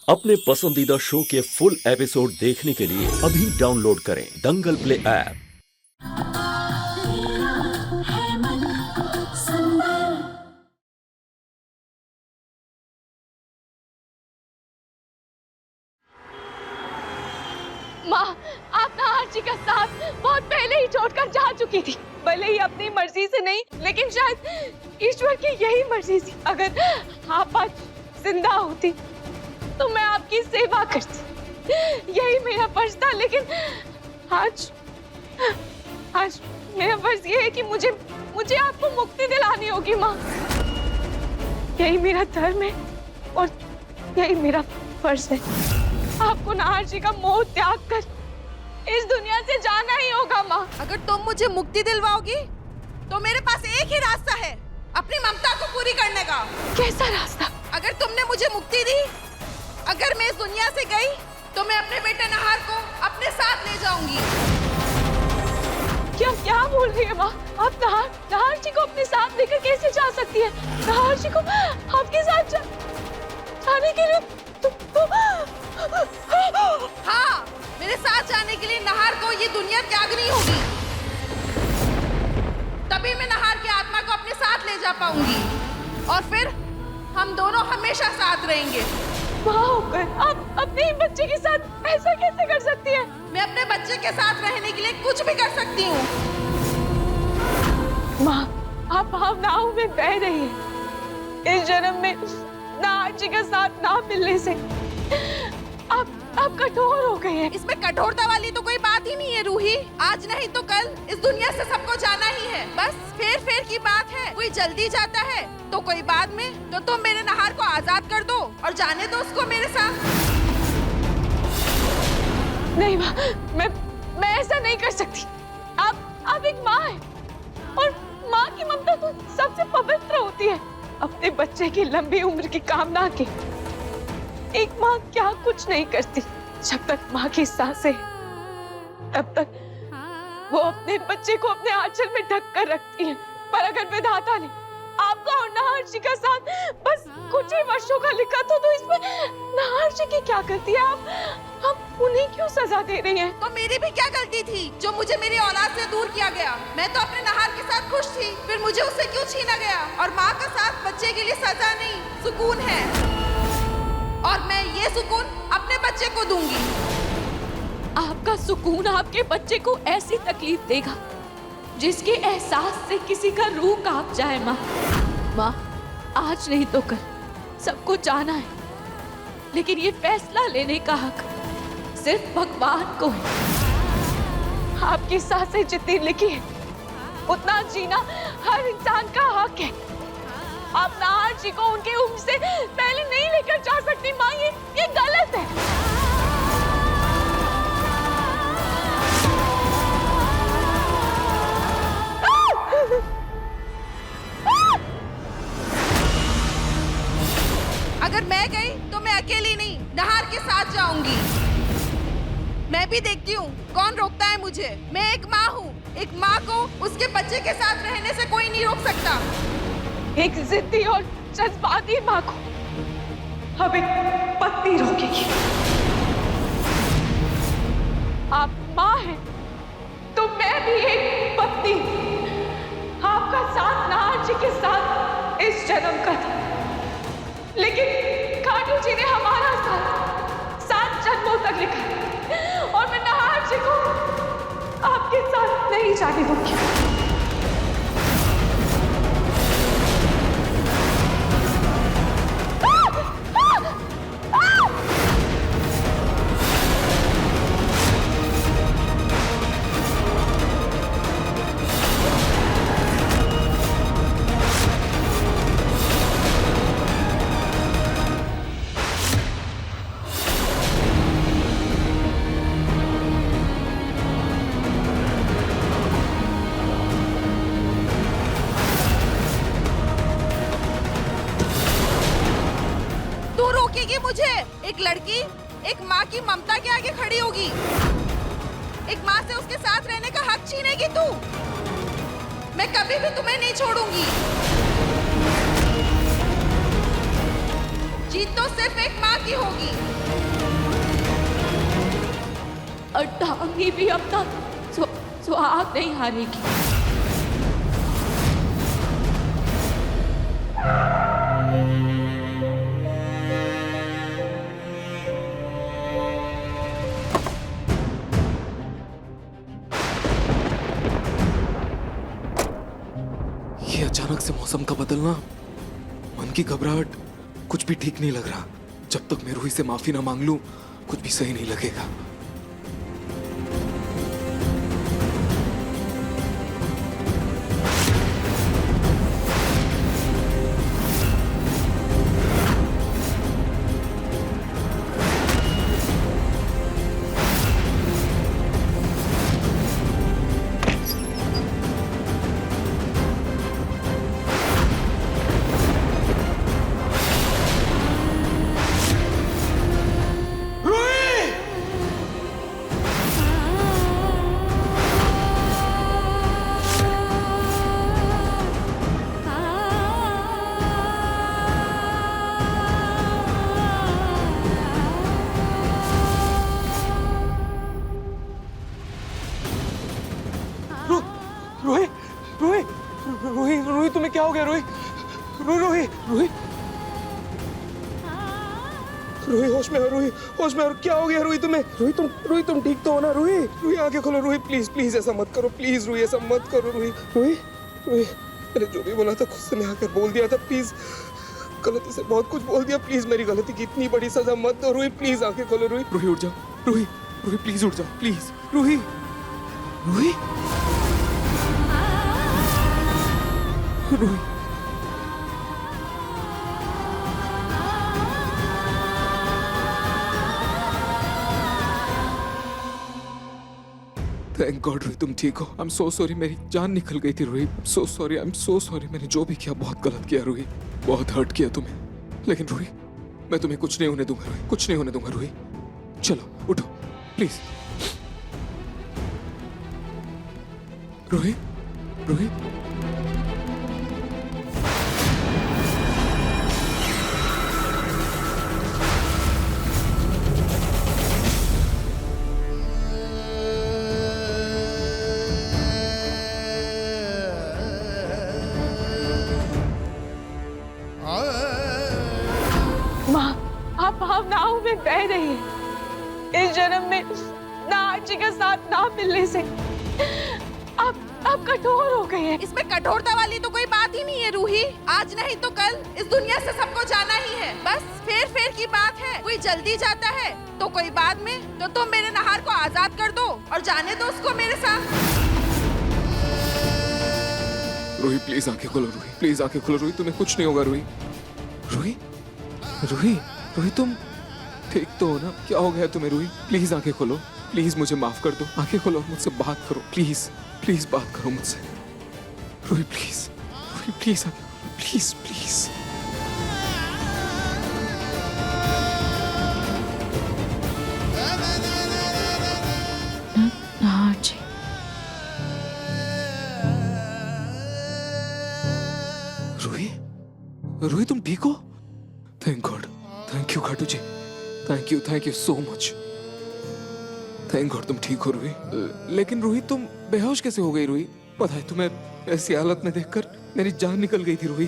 अपने पसंदीदा शो के फुल एपिसोड देखने के लिए अभी डाउनलोड करें दंगल प्ले ऐप। माँ, आप ना आर्ची का साथ बहुत पहले ही छोड़कर जा चुकी थी। भले ही अपनी मर्जी से नहीं, लेकिन शायद ईश्वर की यही मर्जी थी। अगर आप आज जिंदा होती तो मैं आपकी सेवा करती, यही मेरा फर्ज था। लेकिन आज मेरा फर्ज ये है कि मुझे आपको मुक्ति दिलानी होगी माँ। यही मेरा धर्म है और यही मेरा फर्ज है। आपको नाहर जी का मोह त्याग कर इस दुनिया से जाना ही होगा माँ। अगर तुम मुझे मुक्ति दिलवाओगी तो मेरे पास एक ही रास्ता है, अपनी ममता को पूरी करने का। कैसा रास्ता? अगर तुमने मुझे मुक्ति दी, अगर मैं इस दुनिया से गई तो मैं अपने बेटे नाहर को अपने साथ ले जाऊंगी। क्या बोल रही है माँ? आप नाहर जी को अपने साथ लेकर कैसे जा सकती है? नाहर जी को आपके साथ जाने के लिए हाँ, मेरे साथ जाने के लिए नाहर को ये दुनिया त्यागनी होगी। तभी मैं नाहर की आत्मा को अपने साथ ले जा पाऊंगी और फिर हम दोनों हमेशा साथ रहेंगे। माँ होकर आप अपने ही बच्चे के साथ ऐसा कैसे कर सकती है? मैं अपने बच्चे के साथ रहने के लिए कुछ भी कर सकती हूँ। माँ, आप भावनाओं में बह रही हैं। इस जन्म में नाहर जी का साथ ना मिलने से आप कठोर हो गए हैं। इसमें कठोरता वाली तो कोई बात ही नहीं है रूही। आज नहीं तो कल इस दुनिया से सबको जाना ही है। बस फेर की बात है। कोई जल्दी जाता है तो कोई बाद में। तो तुम मेरे नाहर को आजाद कर दो और जाने दो उसको मेरे साथ। नहीं माँ, मैं ऐसा नहीं कर सकती। आप एक माँ है और माँ की ममता तो सबसे पवित्र होती है। अपने बच्चे की लंबी उम्र की कामना की एक माँ क्या कुछ नहीं करती। जब तक माँ की सांसें तब तक वो अपने बच्चे को अपने आंचल में ढक कर रखती है। पर अगर विधाता ने आपका और नाहर जी का साथ बस कुछ ही वर्षों का लिखा तो इसमें नाहर जी की क्या गलती है? आप उन्हें क्यों सजा दे रही हैं? तो मेरी भी क्या गलती थी जो मुझे मेरी औलाद से दूर किया गया? मैं तो अपने नाहर के साथ खुश थी, फिर मुझे उससे क्यों छीना गया? और माँ का साथ बच्चे के लिए सजा नहीं, सुकून है और मैं ये सुकून अपने बच्चे को दूंगी। आपका सुकून आपके बच्चे को ऐसी तकलीफ देगा जिसके एहसास से किसी का रूह कांप जाए। माँ, आज नहीं तो कल सबको जाना है, लेकिन ये फैसला लेने का हक सिर्फ भगवान को है। आपकी सांसें जितनी लिखी है उतना जीना हर इंसान का हक है। आप नाहर जी को उनके उम्र से पहले नहीं लेकर जा सकती माँ, ये गलत है। अगर मैं गई तो मैं अकेली नहीं, नाहर के साथ जाऊंगी। मैं भी देखती हूँ कौन रोकता है मुझे। मैं एक माँ हूँ, एक माँ को उसके बच्चे के साथ रहने से कोई नहीं रोक सकता। एक जिद्दी और जज्बाती माँ को अब एक पत्नी रोकेगी। आप माँ हैं तो मैं भी एक पत्नी। आपका साथ नाहर जी के साथ इस जन्म का था, लेकिन खाटू जी ने हमारा साथ जन्मों तक लिखा है और मैं नाहर जी को आपके साथ नहीं जाने दूंगी। मुझे एक लड़की एक माँ की ममता के आगे खड़ी होगी। एक माँ से उसके साथ रहने का हक छीनेगी तू। मैं कभी भी तुम्हें नहीं छोड़ूंगी। जीत तो सिर्फ एक माँ की होगी। अर्धांगी भी अपना सुहाग नहीं हारेगी। ये अचानक से मौसम का बदलना, मन की घबराहट, कुछ भी ठीक नहीं लग रहा। जब तक मैं रूही से माफी ना मांग लूं, कुछ भी सही नहीं लगेगा। रूही, तुम्हें क्या हो गया? रूही, होश में हो। क्या हो गया रूही तुम्हें? रूही तुम ठीक तो हो ना? रूही आंखें खोलो। रूही प्लीज ऐसा मत करो। प्लीज रूही ऐसा मत करो। रूही मैंने जो भी बोला था गुस्से में आकर बोल दिया था। प्लीज गलती से बहुत कुछ बोल दिया। प्लीज मेरी गलती की इतनी बड़ी सजा मत दो। रूही प्लीज आंखें खोलो। रूही उठ जाओ। रूही प्लीज उठ जाओ please. Roohi thank God Roohi तुम ठीक हो। आई एम सो सॉरी, मेरी जान निकल गई थी Roohi. I am so sorry. मैंने जो भी किया बहुत गलत किया रूही, बहुत हर्ट किया तुम्हें। लेकिन रूही मैं तुम्हें कुछ नहीं होने दूंगा रूही, कुछ नहीं होने दूंगा रूही। चलो उठो प्लीज। रूही भावनाओं में बह रही है। इस जन्म में नाची का साथ ना मिलने से आप कठोर हो गए हैं। इसमें कठोरता वाली तो कोई बात ही नहीं है रूही। आज नहीं तो कल इस दुनिया से सबको जाना ही है। बस फेर की बात है। कोई जल्दी जाता है तो कोई बाद में। तो तुम मेरे नहार को आजाद कर दो और जाने दो उसको मेरे साथ। रूही प्लीज आंखें खोलो। रूही तुम्हें कुछ नहीं होगा। रूही तुम ठीक तो हो ना? क्या हो गया तुम्हें रूही? प्लीज आंखें खोलो। प्लीज मुझे माफ कर दो। आंखें खोलो, मुझसे बात करो। प्लीज बात करो मुझसे। रूही प्लीज आंखें खोलो। प्लीज हाँ जी। रूही तुम ठीक हो? Thank God. Thank you Khatu ji. Thank you so much. Thank God तुम ठीक हो रूही। लेकिन रूही तुम बेहोश कैसे हो गई? रूही पता है तुम्हें ऐसी हालत में देखकर मेरी जान निकल गई थी रूही।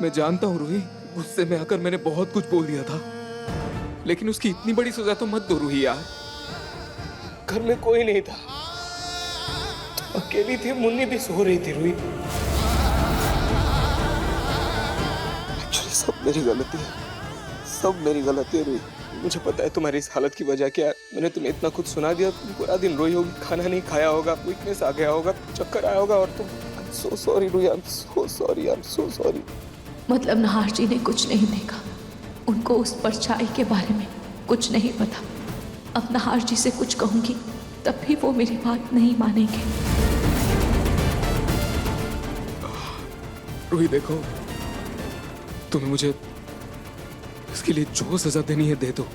मैं जानता हूँ रूही, गुस्से में आकर मैंने बहुत कुछ बोल दिया था, लेकिन उसकी इतनी बड़ी सजा तो मत दो रूही यार। घर में कोई नहीं था, अकेली थी, मुन्नी भी सो रही थी रूही। एक्चुअली सब मेरी गलती है रूही। मुझे पता है तुम्हारी इस हालत की वजह क्या है। मैंने तुम्हें इतना कुछ सुना दिया, तुम पूरा दिन रोई होगी, खाना नहीं खाया होगा, वीकनेस आ गया होगा, चक्कर आया होगा, और तुम so sorry Roohi. I am so sorry. मतलब नहार जी ने कुछ नहीं देखा, उनको उस परछाई के बारे में कुछ नहीं पता। अब नहार जी से कुछ कहूंगी तब भी वो मेरी बात नहीं मानेंगे। रूही देखो, तुम्हें मुझे इसके लिए जो सजा देनी है दे दो,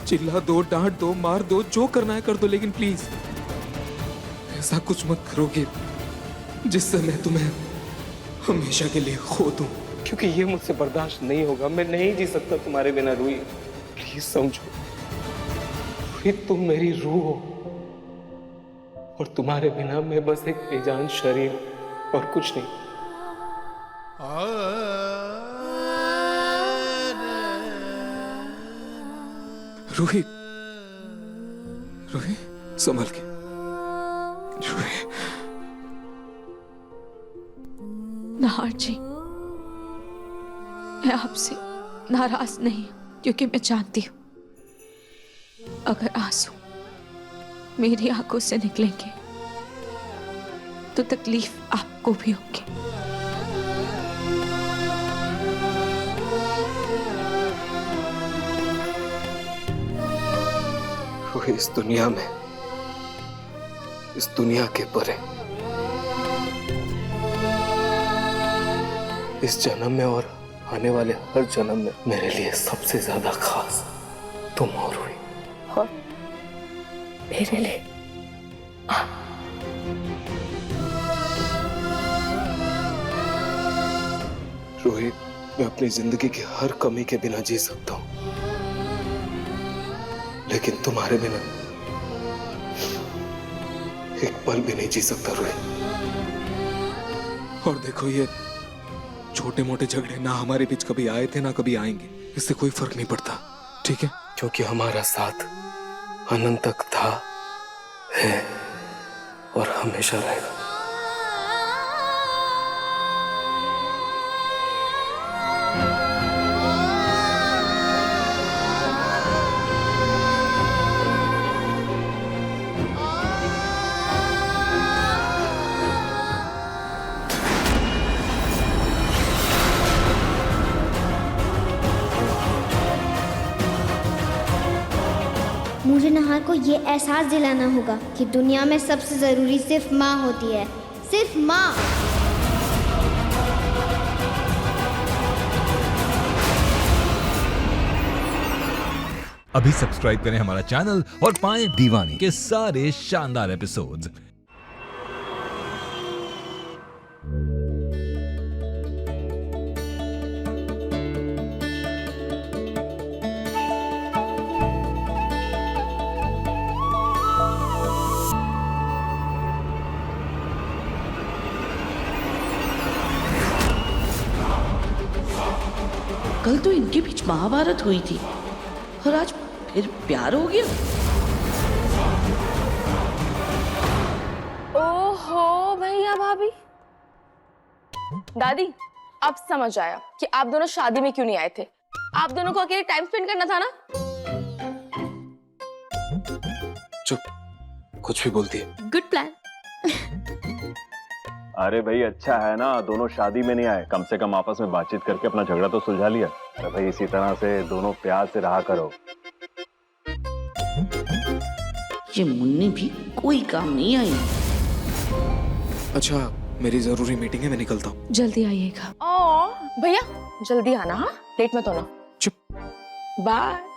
चिल्ला दो, डांट दो, मार दो, जो करना है कर दो, लेकिन प्लीज ऐसा कुछ मत करोगे जिससे मैं तुम्हें हमेशा के लिए खो दूं, क्योंकि ये मुझसे बर्दाश्त नहीं होगा। मैं नहीं जी सकता तुम्हारे बिना रूही। प्लीज समझो रूही, तुम मेरी रूह हो, और तुम्हारे बिना मैं बस एक बेजान शरीर और कुछ नहीं। रूही, रूही संभल के। रूही, नाहर जी, मैं आपसे नाराज नहीं हूं, क्योंकि मैं जानती हूं अगर आंसू मेरी आंखों से निकलेंगे तो तकलीफ आपको भी होगी। रूही, इस दुनिया में, इस दुनिया के परे, इस जन्म में और आने वाले हर जन्म में मेरे लिए सबसे ज्यादा खास तुम हो रूही। और मेरे लिए रूही, मैं अपनी जिंदगी की हर कमी के बिना जी सकता हूं, लेकिन तुम्हारे बिना एक पल भी नहीं जी सकता रूही। और देखो, ये छोटे मोटे झगड़े ना हमारे बीच कभी आए थे ना कभी आएंगे, इससे कोई फर्क नहीं पड़ता, ठीक है? क्योंकि हमारा साथ अनंत तक था, है और हमेशा रहेगा। मुझे नहार को ये एहसास दिलाना होगा कि दुनिया में सबसे जरूरी सिर्फ माँ होती है, सिर्फ माँ। अभी सब्सक्राइब करें हमारा चैनल और पाएं दीवानी के सारे शानदार एपिसोड्स। कल तो इनके बीच महाभारत हुई थी और आज फिर प्यार हो गया। ओहो भैया भाभी। दादी, अब समझ आया कि आप दोनों शादी में क्यों नहीं आए थे। आप दोनों को अकेले टाइम स्पेंड करना था ना। चुप, कुछ भी बोलती है। Good plan. अरे भाई अच्छा है ना, दोनों शादी में नहीं आए, कम से कम आपस में बातचीत करके अपना झगड़ा तो सुलझा लिया। तो भाई इसी तरह से दोनों प्यार से रहा करो। ये मुन्नी भी कोई काम नहीं आई। अच्छा, मेरी जरूरी मीटिंग है, मैं निकलता हूँ। जल्दी आइएगा। ओ भैया जल्दी आना, हाँ लेट मत होना। चुप। बाय।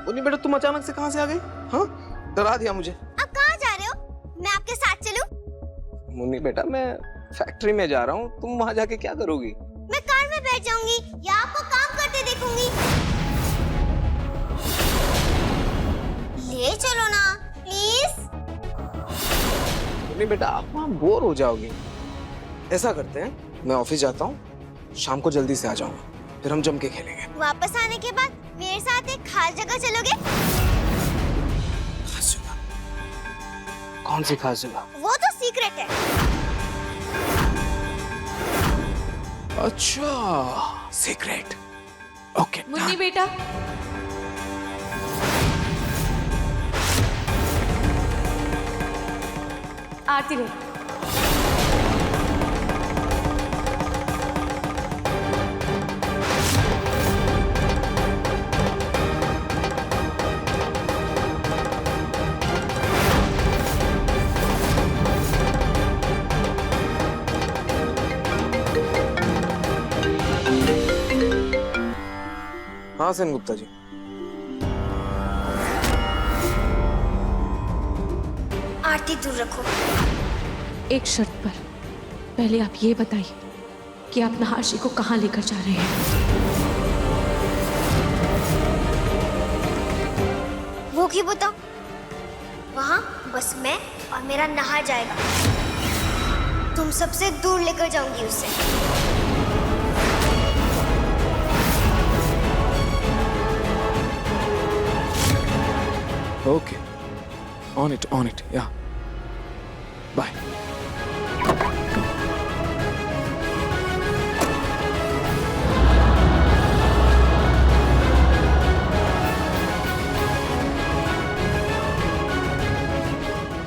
मुन्नी बेटा, तुम अचानक से कहाँ से आ गई? हाँ, डरा दिया मुझे। आप कहाँ जा रहे हो? मैं आपके साथ चलूं? मुन्नी बेटा, मैं फैक्ट्री में जा रहा हूँ, तुम वहाँ जाके क्या करोगी? मैं कार में बैठ जाऊंगी या आपको काम करते देखूंगी। ले चलो ना प्लीज। मुन्नी बेटा, आप वहाँ बोर हो जाओगी। ऐसा करते हैं, मैं ऑफिस जाता हूँ, शाम को जल्दी से आ जाऊंगा, फिर हम जम के खेलेंगे। वापस आने के बाद मेरे साथ एक खास जगह चलोगे? खास जगह? कौन सी खास जगह? वो तो सीक्रेट है। अच्छा, सीक्रेट। ओके। मुन्नी बेटा, आती रही। हाँ सेन गुप्ता जी। आरती दूर रखो। एक शर्त पर, पहले आप ये बताइए कि आप नहार जी को कहाँ लेकर जा रहे हैं? वो क्यों बताओ? वहाँ बस मैं और मेरा नहार जाएगा। तुम सबसे दूर लेकर जाऊंगी उसे। ओके, ऑन इट, या बाय।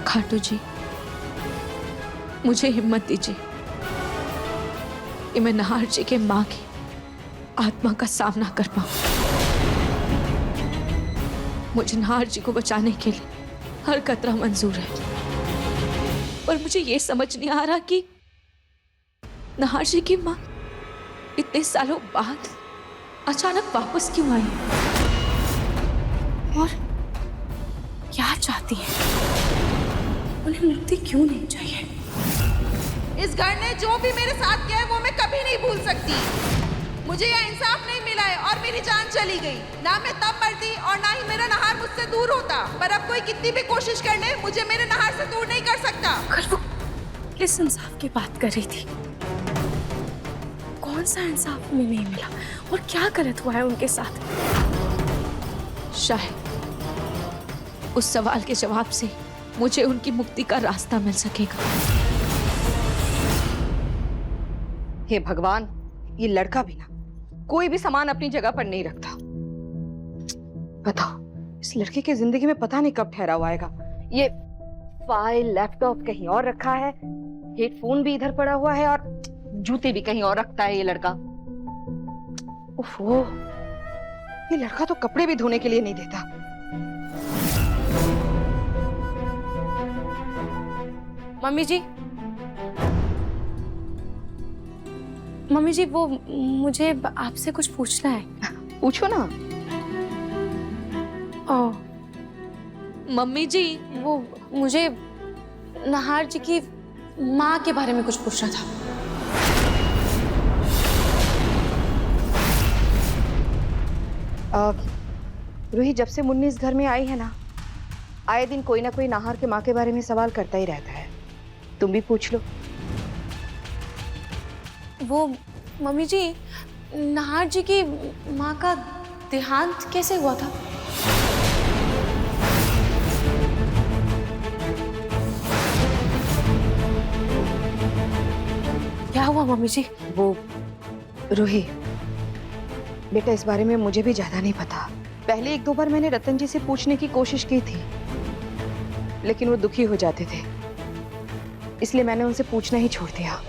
खाटू जी, मुझे हिम्मत दीजिए कि मैं नहार जी के माँ की आत्मा का सामना कर पाऊं। मुझे नहार जी को बचाने के लिए हर खतरा मंजूर है, पर मुझे ये समझ नहीं आ रहा कि नहार जी की माँ इतने सालों बाद अचानक वापस क्यों आई और क्या चाहती है? उन्हें मुक्ति क्यों नहीं चाहिए? इस घर ने जो भी मेरे साथ किया है वो मैं कभी नहीं भूल सकती। मुझे यह इंसाफ नहीं मिला है और मेरी जान चली गई। ना मैं तब मरती और ना ही मेरा नहार मुझसे दूर होता, पर अब कोई कितनी भी कोशिश कर ले मुझे मेरे नहार से दूर नहीं कर सकता। अगर वो किस इंसाफ की बात कर रही थी? कौन सा इंसाफ में नहीं मिला और क्या गलत हुआ है उनके साथ? शायद उस सवाल के जवाब से मुझे उनकी मुक्ति का रास्ता मिल सकेगा। हे भगवान, ये लड़का भी ना कोई भी सामान अपनी जगह पर नहीं रखता। बताओ, इस लड़के की जिंदगी में पता नहीं कब ठहराव आएगा। ये फाइल, लैपटॉप कहीं और रखा है, हेडफोन भी इधर पड़ा हुआ है और जूते भी कहीं और रखता है ये लड़का। ओहो, ये लड़का तो कपड़े भी धोने के लिए नहीं देता। मम्मी जी, वो मुझे आपसे कुछ पूछना है। पूछो ना। मम्मी जी, वो मुझे नहार जी की माँ के बारे में कुछ पूछना था। रूही, जब से मुन्नी इस घर में आई है ना, आए दिन कोई ना कोई नाहर के माँ के बारे में सवाल करता ही रहता है। तुम भी पूछ लो। वो मम्मी जी, नहार जी की माँ का देहांत कैसे हुआ था? क्या हुआ मम्मी जी? वो रूही बेटा, इस बारे में मुझे भी ज्यादा नहीं पता। पहले एक दो बार मैंने रतन जी से पूछने की कोशिश की थी, लेकिन वो दुखी हो जाते थे, इसलिए मैंने उनसे पूछना ही छोड़ दिया।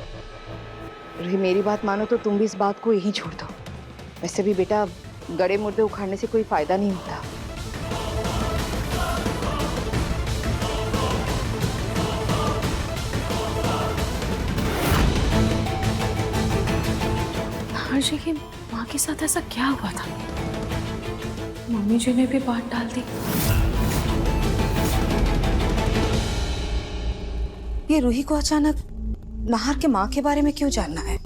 रूही, मेरी बात मानो तो तुम भी इस बात को यहीं छोड़ दो। वैसे भी बेटा, गड़े मुर्दे उखाड़ने से कोई फायदा नहीं होता। नहार जी की माँ के साथ ऐसा क्या हुआ था? मम्मी जी ने भी बात डाल दी। ये रूही को अचानक नाहर के माँ के बारे में क्यों जानना है?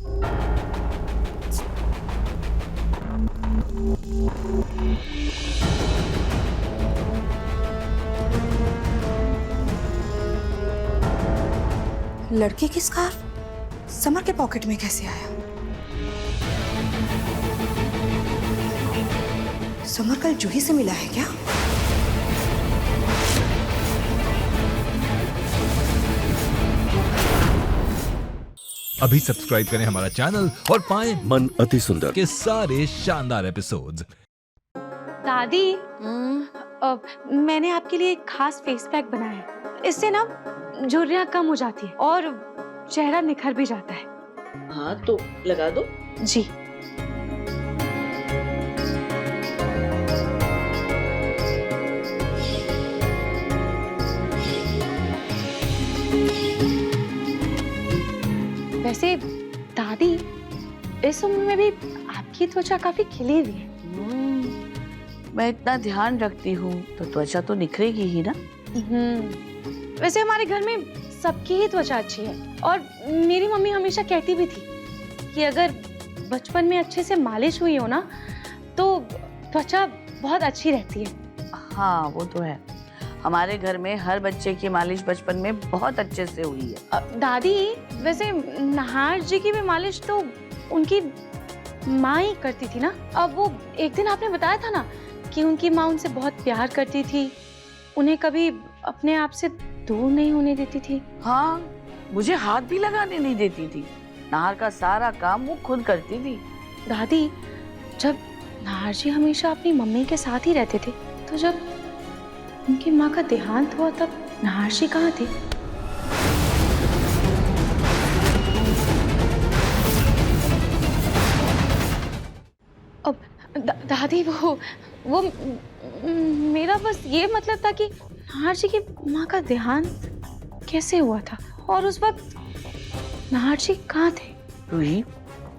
लड़के की स्कार्फ समर के पॉकेट में कैसे आया? समर कल जूही से मिला है क्या? अभी सब्सक्राइब करें हमारा चैनल और पाएं मन अति सुंदर के सारे शानदार एपिसोड्स। दादी, मैंने आपके लिए एक खास फेस पैक बनाया है। इससे ना झुर्रियाँ कम हो जाती है और चेहरा निखर भी जाता है। हाँ तो लगा दो। जी। वैसे दादी, इस उम्र में भी आपकी त्वचा काफी खिली हुई है। मैं इतना ध्यान रखती हूँ तो त्वचा तो निखरेगी ही ना। वैसे हमारे घर में सबकी ही त्वचा अच्छी है और मेरी मम्मी हमेशा कहती भी थी कि अगर बचपन में अच्छे से मालिश हुई हो ना तो त्वचा बहुत अच्छी रहती है। हाँ वो तो है, हमारे घर में हर बच्चे की मालिश बचपन में बहुत अच्छे से हुई है। दादी वैसे नहार जी की भी मालिश तो उनकी माँ ही करती थी ना। अब वो एक दिन आपने बताया था ना कि उनकी माँ उनसे बहुत प्यार करती थी, उन्हें कभी अपने आप से दूर नहीं होने देती थी। हाँ, मुझे हाथ भी लगाने नहीं देती थी। नाहर का सारा काम वो खुद करती थी। दादी जब नाहर जी हमेशा अपनी मम्मी के साथ ही रहते थे, तो जब उनकी माँ का देहांत हुआ तब नाहर जी कहाँ थे? अब दादी वो मेरा बस ये मतलब था कि नाहर जी की माँ का देहांत कैसे हुआ था और उस वक्त नाहर जी कहाँ थे? रूही,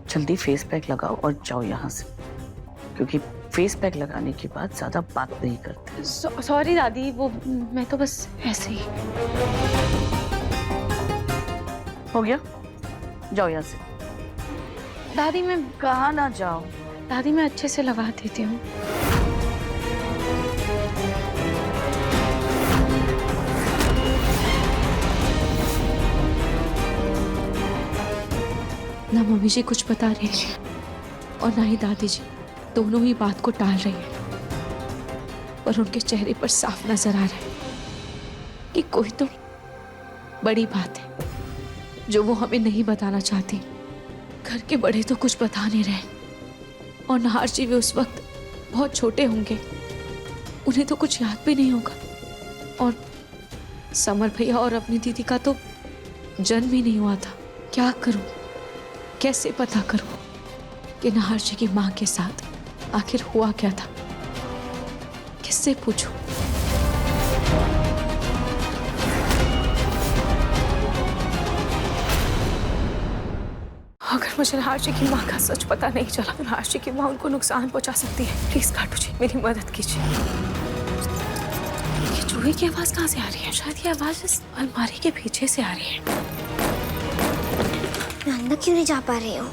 जल्दी फेस पैक लगाओ और जाओ यहाँ से, क्योंकि फेस पैक लगाने के बाद ज्यादा बात नहीं करते। सॉरी दादी, वो मैं तो बस ऐसे ही। हो गया, जाओ यहाँ से। दादी मैं कहाँ ना जाओ। दादी मैं अच्छे से लगा देती हूँ। ना मम्मी जी कुछ बता रही है और ना ही दादी जी, दोनों ही बात को टाल रही है, पर उनके चेहरे पर साफ नजर आ रहा है कि कोई तो बड़ी बात है जो वो हमें नहीं बताना चाहती। घर के बड़े तो कुछ बता नहीं रहे और नाहर जी भी उस वक्त बहुत छोटे होंगे, उन्हें तो कुछ याद भी नहीं होगा। और समर भैया और अपनी दीदी का तो जन्म ही नहीं हुआ था। क्या करूं, कैसे पता करूं कि नाहर जी की मां के साथ आखिर हुआ क्या था? किससे पूछूं? अगर मुझे नाहर जी की मां का सच पता नहीं चला तो नाहर जी की मां उनको नुकसान पहुंचा सकती है। प्लीज खाटू जी मेरी मदद कीजिए। ये चूहे की आवाज कहाँ से आ रही है? शायद ये आवाज इस अलमारी के पीछे से आ रही है। मैं अंदर क्यों नहीं जा पा रही हूँ?